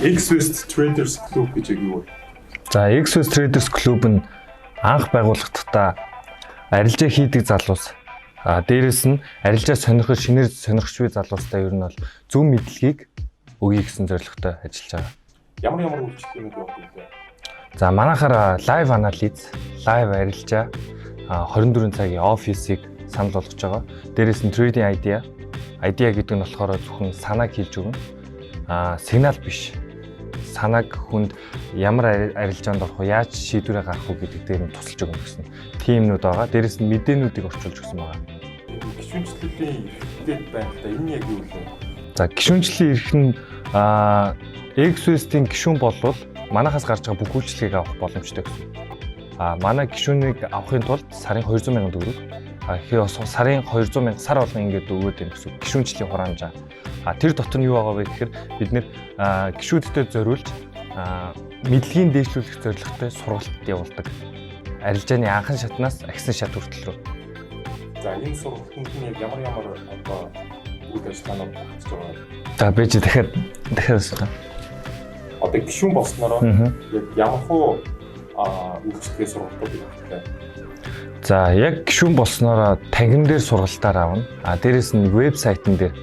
X-West Traders Club гэж юу вэ? За X-West Traders Club нь анх байгууллагахдаа арилжаа хийдэг залуус. Дээрэс нь арилжаа сонирхож шинээр сонирхч буй залуустай ер нь бол зөв мэдлэгийг өгье гэсэн зорилготой ажиллаж байгаа. Ямар үйлчлэгүүд явуулдаг вэ? За манайхаар live analysis, live арилжаа 24 цагийн офисыг санал болгож байгаа. Дээрээс нь trading idea гэдэг нь болохоор зөвхөн санааг хэлж өгнө. Сигнал биш. Санааг хүнд ямар арилжаанд орох вэ, яаж шийдвэрээ гаргах вэ гэдэг дээр нь тусалж өгнө гэсэн тиймнүүд байгаа. Дээрээс нь мэдээнүүдийг орчуулж өгсөн байгаа. Гишүүнчлэлийн эрхтэй байна л да. Энэ яг юу вэ? За гишүүнчлэлийн эрх нь X-West-ийн гишүүн болвол манайхаас гарч байгаа бүх үйлчлэгийг авах боломжтой гэсэн. Манай гишүүнийг авахын тулд сарын 200,000 төгрөг. Тэгэхээр сарын 200,000 сар болгон ингээд өгөөд юм гэсэн. Гишүүнчлийн хураамжаа. Тэр дотор нь юу байгаа вэ гэхээр бид нэр гишүүдтэй зориулж мэдлэгийн дээшлүүлэх зорилготой сургалт явуулдаг. Арилжааны анхан шатнаас агсан шат хүртэл рүү. За энэ сургалтанд нь яг ямар одоо үйл ажиллагаанууд багтж байгаа вэ? За би чи дахиад асуух. Одоо гишүүн болсноороо яг ямар хөө үйлчлэгээ сургалтуудыг авах вэ? За яг гишүүн болсноороо тангин дээр сургалтаар авна. Дээрээс нь вебсайтн дээр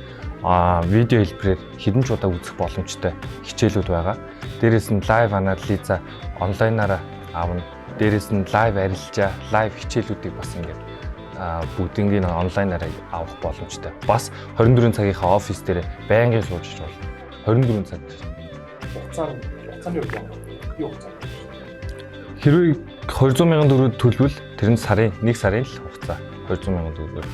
видео хэлбэрээр хэдэн ч удаа үзэх боломжтой хичээлүүд байгаа. Дээрээс нь live analysis онлайнаараа авна. Дээрээс нь live арилжаа, live хичээлүүдийг бас ингээд бүгднийг онлайнаар авах боломжтой. Бас 24 цагийнхаа офис дээр байнгын сууж болно. 24 цаг. Хугацааны юу хугацаа? Хэрвээ 200,000 төгрөг төлбөл тэр нь сарын 1 сарын л хугацаа 200,000 төгрөг.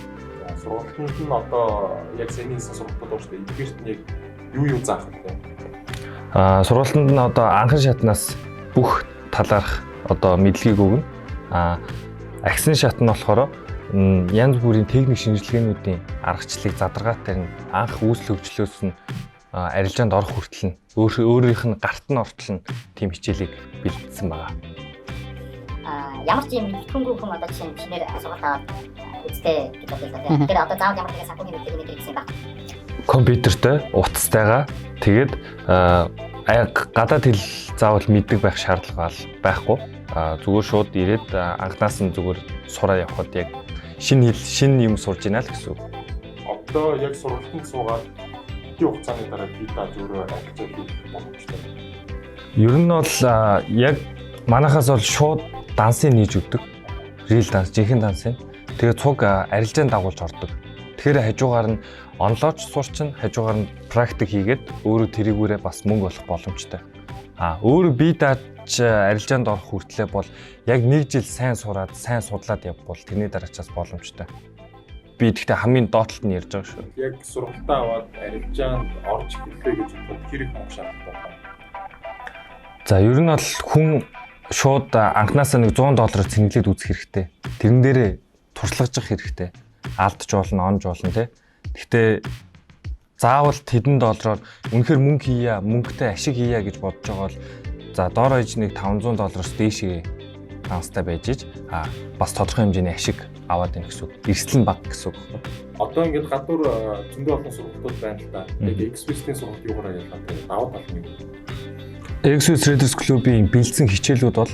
Сургалтанд нь одоо яг саяны сургалтууд байна шүү дээ. Эдгээрт нь яг юу заах вэ? Сургалтанд нь одоо анхан шатнаас бүх талаарх одоо мэдлэгийг өгнө. Агсан шат нь болохоор янз бүрийн техник шинжилгээнүүдийн аргачлалыг задрагаатаар нь анх үүсэл хөгжлөөс нь арилжаанд орох хүртэл нь өөрийнх нь гарт нь ортол нь тийм хичээлийг бэлдсэн байгаа. Ямар ч юм мэдхүнгүй хүн одоо шинээр сургалт аваад үстэй гэж бодлоо. Тэгэхээр одоо заавал ямар нэгэн санхүүгийн мэдээлэл гэдэг юм байна. Компьютертэй, утастайгаа тэгээд гадаад хэл заавал мэддэг байх шаардлага байхгүй. Зүгээр шууд ирээд анхнаас нь зүгээр сураа явхад яг шинэ юм сурж ийна л гэсэн үг. Одоо яг сургалтанд суугаад хэдийн хугацааны дараа би та зүгээр арилжаа хийх боломжтой. Ер нь бол яг манайхаас бол шууд дансын нээж өгдөг. Real данс, жинхэнэ дансын. Тэгээ цуг арилжаанд дагуулж ордог. Тэгэхээр хажуугаар нь онлооч сурчин, хажуугаар нь практик хийгээд өөрөө тэрийгээрээ бас мөнгө олох боломжтой. Өөрөө бие дааж арилжаанд орох хүртлээр бол яг 1 жил сайн сураад, сайн судлаад явбал тэрний дараачаас боломжтой. Би тэгтээ хамгийн доотлолт нь ярьж байгаа шүү. Яг сургалтаа аваад арилжаанд орж ирлээ гэж бодоход хэрэг мөнгө шаардлагатай байна. За ер нь бол хүн шууд анхнаасаа $100 цэнгэлээд үзэх хэрэгтэй. Тэрэн дээрээ туршлагажих хэрэгтэй. Алдж болно, онж болно тий. Гэхдээ заавал тэдэн доллараар үнэхээр мөнгө хийя, мөнгөтэй ашиг хийя гэж бодож байгаа бол за доор хаяж нэг $500-оос дээшээ ханстай байж ич бас тодорхой хэмжээний ашиг аваад ийн гэсэн үг. Эрсдэл нь бага гэсэн үг. Одоо ингээд гадуур зөндөө олон сургалтууд байна л да. Яг X-West-ийн сургалт юугаараа ялгаатай даваа тал нь. X-West Traders Club-ийн бэлдсэн хичээлүүд бол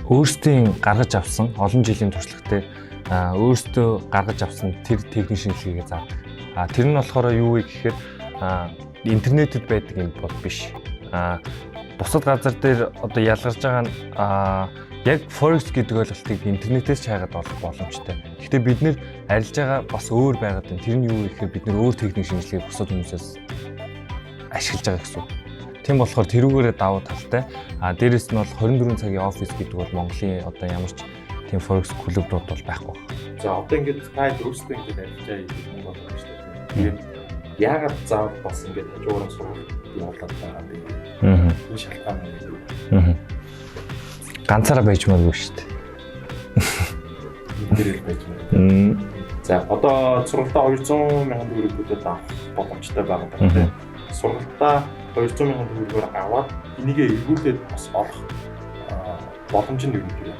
өөрсдийн гаргаж авсан олон жилийн туршлагатай өөрсдөө гаргаж авсан тэр техник шинжилгээгээ заадаг. Тэр нь болохоор юу вэ гэхээр интернетэд байдаг юм бол биш. Бусад газар дээр одоо ялгарч байгаа нь яг Forex гэдэг ойлголтыг интернетээс чаагаад олох боломжтой. Гэхдээ бид нэр арилж байгаа бас өөр байгаад байна. Тэр нь юу вэ гэхээр бид нэр өөр техник шинжилгээг бусад хүмүүсээс ашиглаж байгаа гэсэн үг. Тийм болохоор тэрүүгээрээ давуу талтай. Дээрээс нь бол 24 цагийн офис гэдэг бол Монголын одоо ямар ч тийм Forex клубүүд бол байхгүй. За одоо ингээд та өөрсдөө ингээд арилжаа хийх юм байна шүү дээ. Тэгээд яагаад заавал бас ингээд хажуугаар сургалт явуулаад байгаа юм бэ? Энэ шалтгаан нь юу? Ганцаараа байж магадгүй шүү дээ. Интернет байж магадгүй. За одоо сургалтаа 200,000 төгрөгөөр авах боломжтой байгаа байна. Сургалтаа 200,000 төгрөгөөр аваад энийгээ эргүүлээд бас олох боломж нь юу вэ?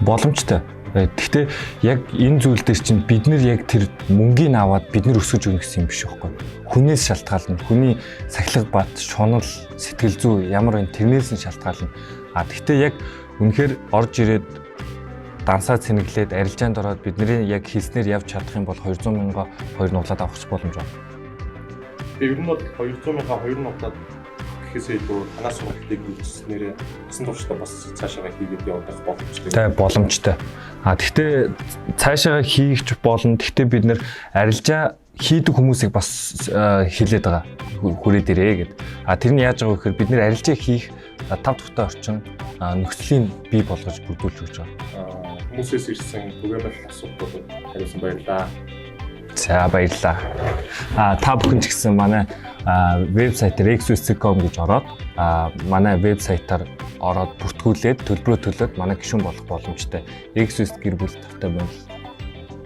Боломжтой. Гэхдээ яг энэ зүйл дээр чинь бид нэр яг тэр мөнгийг аваад бид нэр өсгөж өгнө гэсэн юм биш байхгүй. Хүнээс шалтгаална. Хүний сахилга бат, шунал, сэтгэл зүй ямар вэ тэрнээс нь шалтгаална. Гэхдээ яг үнэхээр орж ирээд дансаа цэнэглээд арилжаанд ороод бидний яг хийснээр явж чадах юм бол 200,000 хоёр нуглаад авах боломж байна. Ер нь бол 200,000 хоёр нуглаад гэхээсээ илүү танаас сургалтыг үүснээр насан туршдаа бас цаашаа хийгээд явах боломжтой. Тэ боломжтой. Гэхдээ цаашаа хийх болно. Гэхдээ бид нэр арилжаа хийдэг хүмүүсийг бас хэлээд байгаа. Хүрээд ирээ гэд. Тэр нь яаж байгаа вэ гэхээр бид нэр арилжаа хийх 5 дахьтай орчин нөхцөлийн бий болгож бүрдүүлж өгч байгаа. Хүмүүсээс ирсэн түгээмэл асуултууд хариулсан баярлалаа. За баярлалаа. Та бүхэн ч гэсэн манай вебсайтаар exus.com гэж ороод манай вебсайтаар ороод бүртгүүлээд төлбөрөө төлөөд манай гишүүн болох боломжтой. Exus гэр бүл тавтай байвал